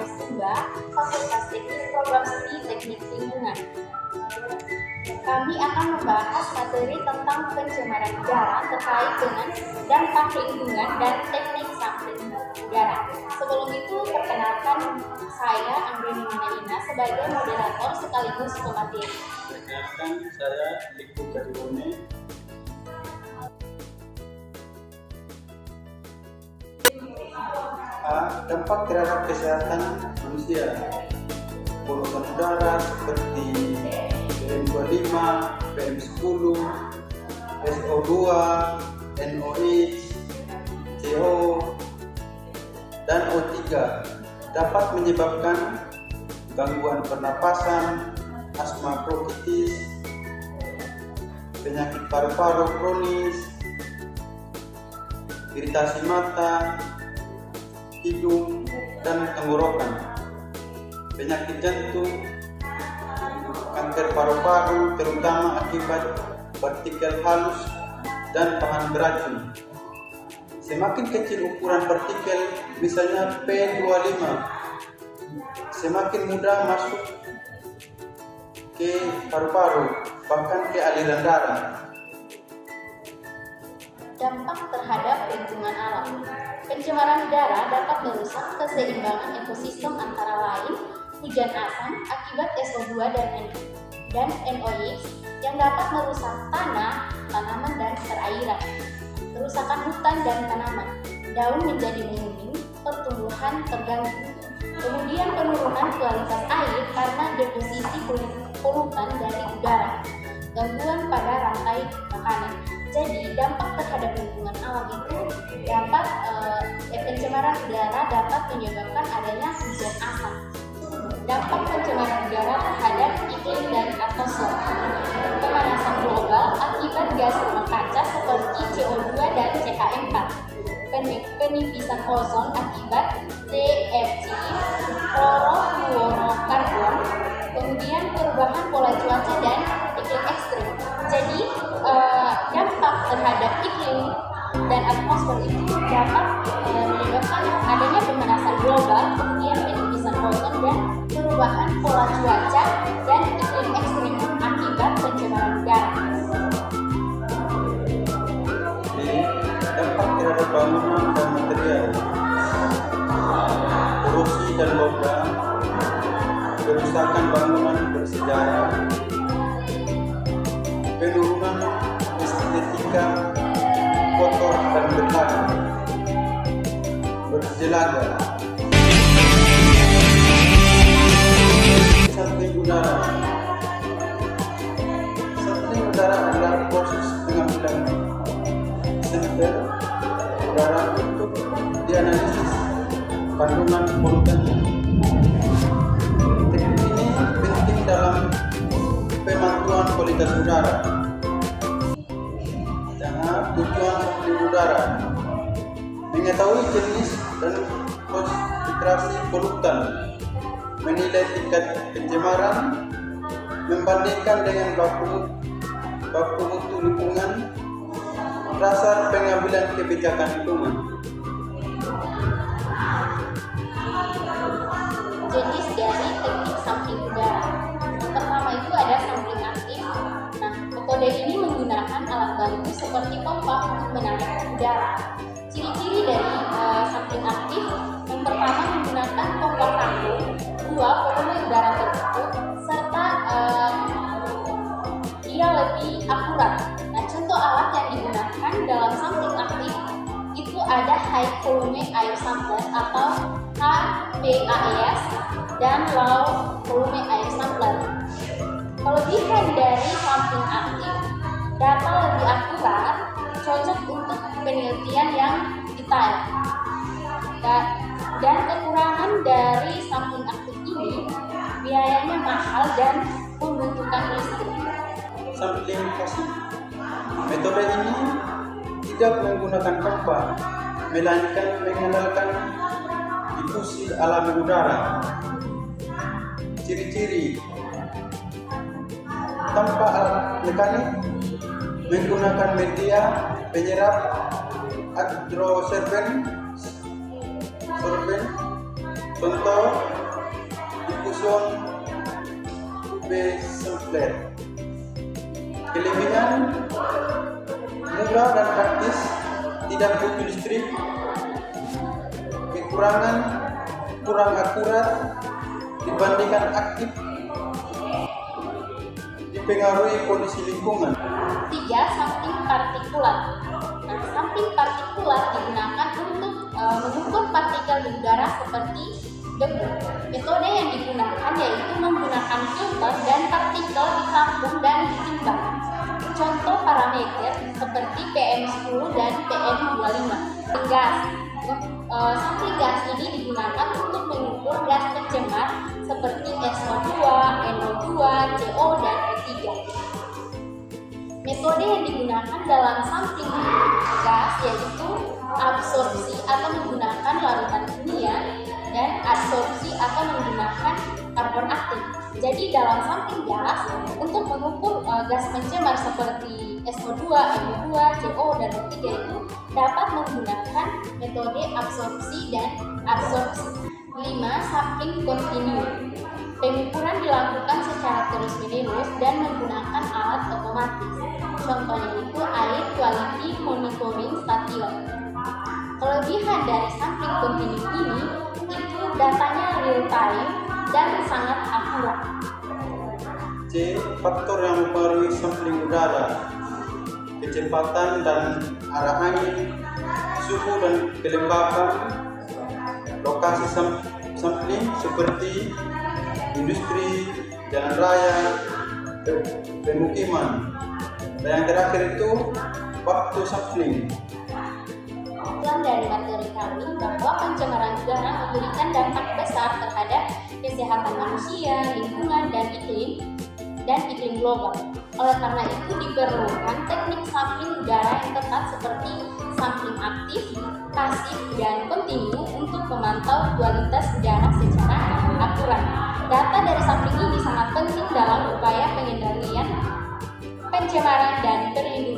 Sumba, Fakultas Teknik Program Studi Teknik Lingkungan. Kami akan membahas materi tentang pencemaran udara terkait dengan dampak lingkungan dan teknik sampling udara. Sebelum itu, perkenalkan saya Anggreni Manalina sebagai moderator sekaligus pemateri. Perkenalkan saya Liku Kariwone. Dampak terhadap kesehatan manusia. Polutan udara seperti PM2.5, PM10, SO2, NOx, CO, dan O3 dapat menyebabkan gangguan pernapasan, asma bronkitis, penyakit paru-paru kronis, iritasi mata, hidung, dan tenggorokan, penyakit jantung, kanker paru-paru terutama akibat partikel halus dan bahan beracun. Semakin kecil ukuran partikel, misalnya PM2.5, semakin mudah masuk ke paru-paru, bahkan ke aliran darah. Dampak terhadap lingkungan alam. Pencemaran udara dapat merusak keseimbangan ekosistem antara lain hujan asam akibat SO2 dan NOx yang dapat merusak tanah, tanaman, dan perairan. Kerusakan hutan dan tanaman, daun menjadi menguning, pertumbuhan terganggu. Kemudian penurunan kualitas air karena deposisi polutan dari udara, gangguan pada rantai makanan. Jadi dampak terhadap lingkungan alam itu dapat pencemaran udara dapat menyebabkan adanya hujan asam. Dampak pencemaran udara terhadap iklim dan atmosfer. Pemanasan global akibat gas rumah kaca seperti CO2 dan CH4. Penipisan ozon akibat CFC, klorofluorokarbon. Kemudian perubahan pola cuaca dan iklim ekstrim. Jadi dampak terhadap iklim dan atmosfer itu dapat menyebabkan adanya pemanasan global, kemudian penipisan ozon dan perubahan pola cuaca dan iklim ekstrim akibat pencemaran udara. Dampak terhadap bangunan dan material, korosi dan logam, kerusakan bangunan bersejarah, penurunan estetika kotor dan berat, bergelaga. Sampling udara. Sampling udara adalah proses pengambilan sampel udara untuk dianalisis kandungan polutannya. Teknik ini penting dalam pemantauan kualitas udara. Tujuan sampling udara: mengetahui jenis dan konsentrasi polutan, menilai tingkat pencemaran, membandingkan dengan baku mutu lingkungan, dasar pengambilan kebijakan lingkungan. Jenis dari teknik sampling udara. Pertama itu ada sampling aktif. Nah, metode ini menggunakan alat bantu seperti pompa untuk menangkap udara. Ciri-ciri dari sampling aktif: yang pertama menggunakan pompa vakum, dua volume udara tertutup, serta ia lebih akurat. Nah, contoh alat yang digunakan dalam sampling aktif itu ada high volume air sampler atau HVAS dan low volume air sampler. Kelebihan dari sampling aktif: data lebih akurat, cocok untuk penelitian yang detail. Dan kekurangan dari sampling aktif ini, biayanya mahal dan membutuhkan listrik. Sampling pasif. Metode ini tidak menggunakan pompa, melainkan mengandalkan difusi alami udara. Ciri-ciri: tanpa alat mekanik, menggunakan media penyerap hidrosolvent, Contoh diffusion UV sampler. Kelebihan murah dan praktis, tidak butuh listrik. Kekurangan kurang akurat dibandingkan aktif, dipengaruhi kondisi lingkungan. 3. Sampling partikulat. Nah, sampling partikulat digunakan untuk mengukur partikel di udara seperti debu. Metode yang digunakan yaitu menggunakan filter dan partikel ditampung dan ditimbang. Contoh parameter seperti PM10 dan PM25. Gas. Sampling gas ini digunakan untuk mengukur gas pencemar seperti SO2, NO2, CO, dan O3. Metode yang digunakan dalam sampling gas yaitu absorpsi atau menggunakan larutan kimia dan adsorpsi atau menggunakan karbon aktif. Jadi dalam sampling gas untuk mengukur gas pencemar seperti SO2, NO2, CO, dan O3 itu dapat menggunakan metode absorpsi dan adsorpsi. 5. Sampling kontinu. Pengukuran dilakukan secara terus-menerus dan menggunakan alat otomatis. Contohnya itu Air Quality Monitoring Station. Kelebihan dari sampling kontinu ini itu datanya real time dan sangat akurat. C. Faktor yang mempengaruhi sampling udara: kecepatan dan arah angin, suhu dan kelembapan, lokasi sampling seperti industri, jalan raya, pemukiman. Dan yang terakhir itu waktu sampling. Kesimpulan dari materi kami bahwa pencemaran udara memberikan dampak besar terhadap kesehatan manusia, lingkungan, dan iklim global. Oleh karena itu diperlukan teknik sampling udara yang tepat seperti sampling aktif, pasif, dan kontinu untuk memantau kualitas udara secara akurat. Data dari sampling ini sangat penting dalam upaya pengendalian pencemaran dan perlindungan